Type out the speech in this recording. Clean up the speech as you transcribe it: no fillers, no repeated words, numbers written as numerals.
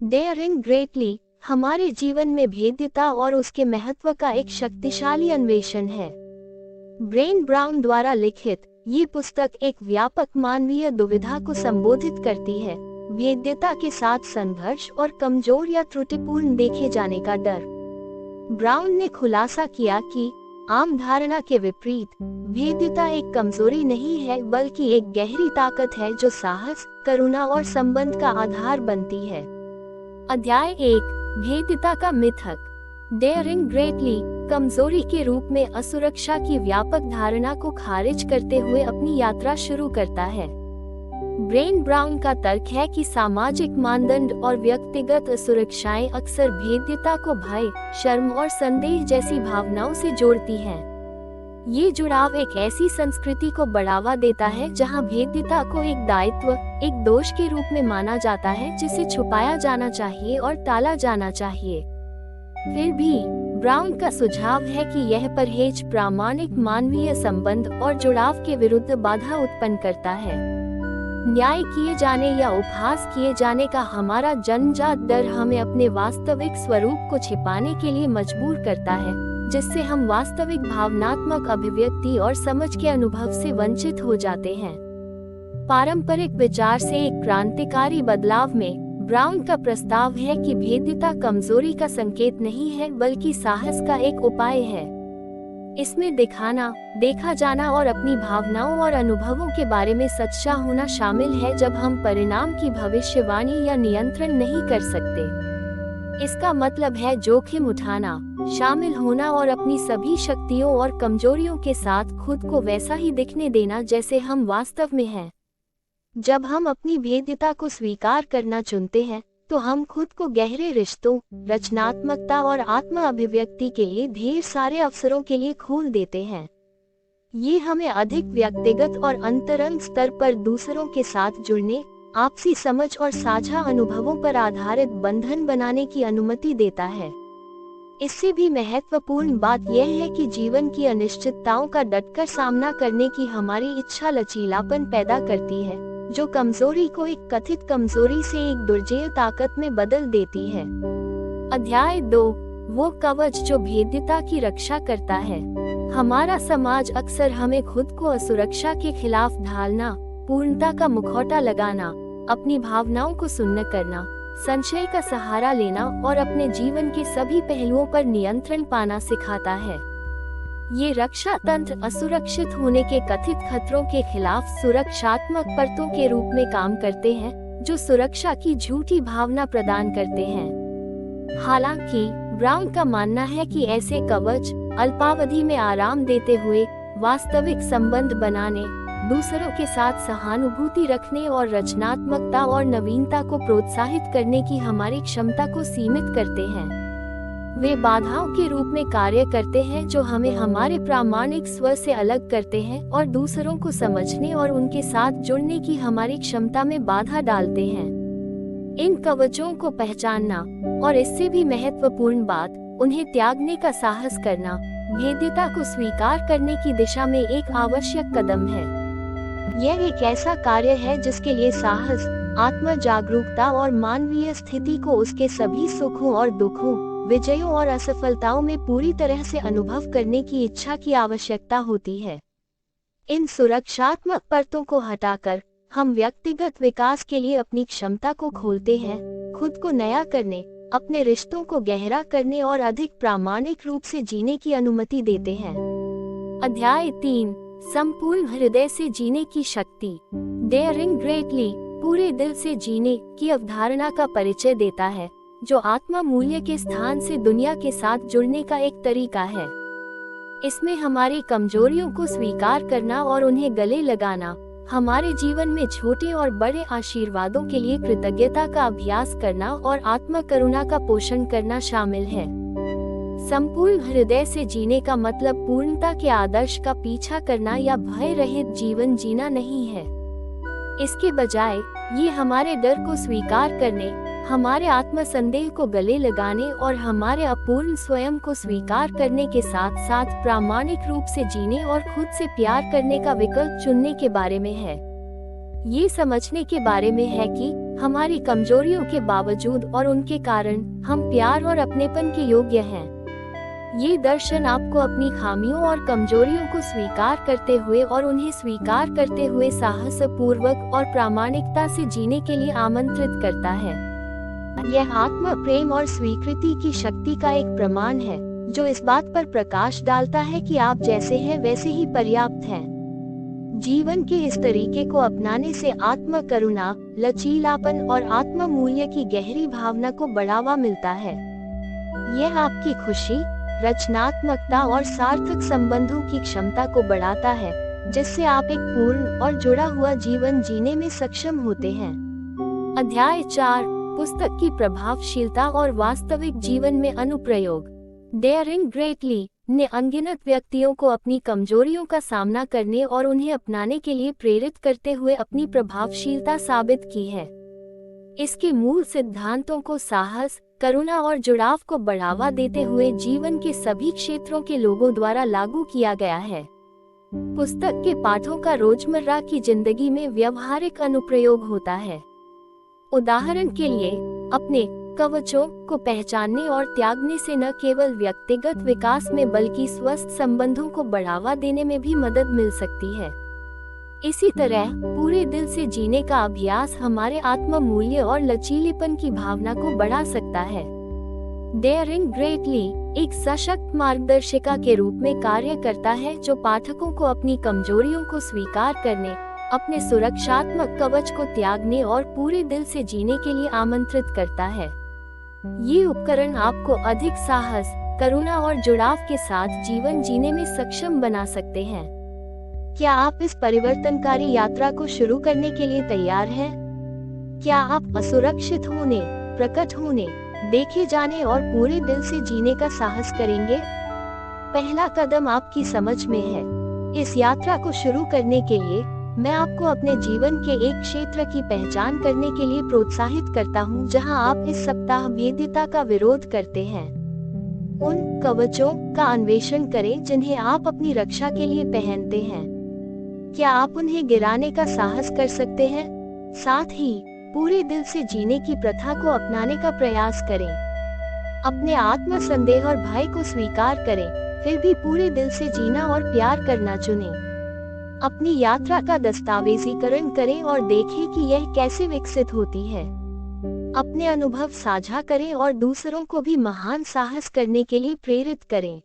Dairying greatly हमारे जीवन में भेद्यता और उसके महत्व का एक शक्तिशाली अन्वेषण है। ब्रेन ब्राउन द्वारा लिखित ये पुस्तक एक व्यापक मानवीय दुविधा को संबोधित करती है, भेद्यता के साथ संघर्ष और कमजोर या त्रुटिपूर्ण देखे जाने का डर। ब्राउन ने खुलासा किया कि आम धारणा के विपरीत भेद्यता एक कमजोरी नहीं है बल्कि एक गहरी ताकत है जो साहस, करुणा और संबंध का आधार बनती है। अध्याय 1 भेद्यता का मिथक। डेयरिंग ग्रेटली कमजोरी के रूप में असुरक्षा की व्यापक धारणा को खारिज करते हुए अपनी यात्रा शुरू करता है। ब्रेन ब्राउन का तर्क है कि सामाजिक मानदंड और व्यक्तिगत असुरक्षाएं अक्सर भेद्यता को भय, शर्म और संदेह जैसी भावनाओं से जोड़ती हैं। ये जुड़ाव एक ऐसी संस्कृति को बढ़ावा देता है जहां भेद्यता को एक दायित्व, एक दोष के रूप में माना जाता है जिसे छुपाया जाना चाहिए और टाला जाना चाहिए। फिर भी ब्राउन का सुझाव है कि यह परहेज प्रामाणिक मानवीय संबंध और जुड़ाव के विरुद्ध बाधा उत्पन्न करता है। न्याय किए जाने या उपहास किए जाने का हमारा जन्मजात डर हमें अपने वास्तविक स्वरूप को छिपाने के लिए मजबूर करता है, जिससे हम वास्तविक भावनात्मक अभिव्यक्ति और समझ के अनुभव से वंचित हो जाते हैं। पारंपरिक विचार से एक क्रांतिकारी बदलाव में ब्राउन का प्रस्ताव है कि भेद्यता कमजोरी का संकेत नहीं है बल्कि साहस का एक उपाय है। इसमें दिखाना, देखा जाना और अपनी भावनाओं और अनुभवों के बारे में सच्चा होना शामिल है जब हम परिणाम की भविष्यवाणी या नियंत्रण नहीं कर सकते। इसका मतलब है जोखिम उठाना, शामिल होना और अपनी सभी शक्तियों और कमजोरियों के साथ खुद को वैसा ही दिखने देना जैसे हम वास्तव में हैं। जब हम अपनी भेद्यता को स्वीकार करना चुनते हैं तो हम खुद को गहरे रिश्तों, रचनात्मकता और आत्म अभिव्यक्ति के लिए ढेर सारे अवसरों के लिए खोल देते हैं। ये हमें अधिक व्यक्तिगत और अंतरंग स्तर पर दूसरों के साथ जुड़ने, आपसी समझ और साझा अनुभवों पर आधारित बंधन बनाने की अनुमति देता है। इससे भी महत्वपूर्ण बात यह है कि जीवन की अनिश्चितताओं का डटकर सामना करने की हमारी इच्छा लचीलापन पैदा करती है, जो कमजोरी को एक कथित कमजोरी से एक दुर्जेय ताकत में बदल देती है। अध्याय 2 वो कवच जो भेद्यता की रक्षा करता है। हमारा समाज अक्सर हमें खुद को असुरक्षा के खिलाफ ढालना, पूर्णता का मुखौटा लगाना, अपनी भावनाओं को सुन्न करना, संशय का सहारा लेना और अपने जीवन के सभी पहलुओं पर नियंत्रण पाना सिखाता है। ये रक्षा तंत्र असुरक्षित होने के कथित खतरों के खिलाफ सुरक्षात्मक परतों के रूप में काम करते हैं, जो सुरक्षा की झूठी भावना प्रदान करते हैं। हालांकि ब्राउन का मानना है कि ऐसे कवच अल्पावधि में आराम देते हुए वास्तविक संबंध बनाने, दूसरों के साथ सहानुभूति रखने और रचनात्मकता और नवीनता को प्रोत्साहित करने की हमारी क्षमता को सीमित करते हैं। वे बाधाओं के रूप में कार्य करते हैं जो हमें हमारे प्रामाणिक स्व से अलग करते हैं और दूसरों को समझने और उनके साथ जुड़ने की हमारी क्षमता में बाधा डालते हैं। इन कवचों को पहचानना और इससे भी महत्वपूर्ण बात, उन्हें त्यागने का साहस करना, भेद्यता को स्वीकार करने की दिशा में एक आवश्यक कदम है। यह एक ऐसा कार्य है जिसके लिए साहस, आत्म जागरूकता और मानवीय स्थिति को उसके सभी सुखों और दुखों, विजयों और असफलताओं में पूरी तरह से अनुभव करने की इच्छा की आवश्यकता होती है। इन सुरक्षात्मक परतों को हटाकर हम व्यक्तिगत विकास के लिए अपनी क्षमता को खोलते हैं, खुद को नया करने, अपने रिश्तों को गहरा करने और अधिक प्रामाणिक रूप से जीने की अनुमति देते हैं। अध्याय 3 संपूर्ण हृदय से जीने की शक्ति। डेयरिंग ग्रेटली पूरे दिल से जीने की अवधारणा का परिचय देता है, जो आत्मा मूल्य के स्थान से दुनिया के साथ जुड़ने का एक तरीका है। इसमें हमारी कमजोरियों को स्वीकार करना और उन्हें गले लगाना, हमारे जीवन में छोटे और बड़े आशीर्वादों के लिए कृतज्ञता का अभ्यास करना और आत्म करुणा का पोषण करना शामिल है। संपूर्ण हृदय से जीने का मतलब पूर्णता के आदर्श का पीछा करना या भय रहित जीवन जीना नहीं है। इसके बजाय ये हमारे डर को स्वीकार करने, हमारे आत्मसंदेह को गले लगाने और हमारे अपूर्ण स्वयं को स्वीकार करने के साथ साथ प्रामाणिक रूप से जीने और खुद से प्यार करने का विकल्प चुनने के बारे में है। ये समझने के बारे में है कि हमारी कमजोरियों के बावजूद और उनके कारण हम प्यार और अपनेपन के योग्य हैं। ये दर्शन आपको अपनी खामियों और कमजोरियों को स्वीकार करते हुए और उन्हें स्वीकार करते हुए साहसपूर्वक और प्रामाणिकता से जीने के लिए आमंत्रित करता है। यह आत्म प्रेम और स्वीकृति की शक्ति का एक प्रमाण है, जो इस बात पर प्रकाश डालता है कि आप जैसे हैं वैसे ही पर्याप्त हैं। जीवन के इस तरीके को अपनाने से आत्म करुणा, लचीलापन और आत्म मूल्य की गहरी भावना को बढ़ावा मिलता है। यह आपकी खुशी, रचनात्मकता और सार्थक संबंधों की क्षमता को बढ़ाता है, जिससे आप एक पूर्ण और जुड़ा हुआ जीवन जीने में सक्षम होते हैं। अध्याय 4, पुस्तक की प्रभावशीलता और वास्तविक जीवन में अनुप्रयोग। डेयरिंग ग्रेटली ने अनगिनत व्यक्तियों को अपनी कमजोरियों का सामना करने और उन्हें अपनाने के लिए प्रेरित करते हुए अपनी प्रभावशीलता साबित की है। इसके मूल सिद्धांतों को साहस, करुणा और जुड़ाव को बढ़ावा देते हुए जीवन के सभी क्षेत्रों के लोगों द्वारा लागू किया गया है। पुस्तक के पाठों का रोजमर्रा की जिंदगी में व्यवहारिक अनुप्रयोग होता है। उदाहरण के लिए, अपने कवचों को पहचानने और त्यागने से न केवल व्यक्तिगत विकास में बल्कि स्वस्थ संबंधों को बढ़ावा देने में भी मदद मिल सकती है। इसी तरह पूरे दिल से जीने का अभ्यास हमारे आत्म मूल्य और लचीलेपन की भावना को बढ़ा सकता है। डेयरिंग ग्रेटली एक सशक्त मार्गदर्शिका के रूप में कार्य करता है, जो पाठकों को अपनी कमजोरियों को स्वीकार करने, अपने सुरक्षात्मक कवच को त्यागने और पूरे दिल से जीने के लिए आमंत्रित करता है। ये उपकरण आपको अधिक साहस, करुणा और जुड़ाव के साथ जीवन जीने में सक्षम बना सकते हैं। क्या आप इस परिवर्तनकारी यात्रा को शुरू करने के लिए तैयार हैं? क्या आप असुरक्षित होने, प्रकट होने, देखे जाने और पूरे दिल से जीने का साहस करेंगे? पहला कदम आपकी समझ में है। इस यात्रा को शुरू करने के लिए मैं आपको अपने जीवन के एक क्षेत्र की पहचान करने के लिए प्रोत्साहित करता हूं, जहां आप इस सप्ताह भेद्यता का विरोध करते हैं। उन कवचों का अन्वेषण करें जिन्हें आप अपनी रक्षा के लिए पहनते हैं। क्या आप उन्हें गिराने का साहस कर सकते हैं? साथ ही पूरे दिल से जीने की प्रथा को अपनाने का प्रयास करें। अपने आत्म संदेह और भय को स्वीकार करें, फिर भी पूरे दिल से जीना और प्यार करना चुनें। अपनी यात्रा का दस्तावेजीकरण करें और देखें कि यह कैसे विकसित होती है। अपने अनुभव साझा करें और दूसरों को भी महान साहस करने के लिए प्रेरित करें।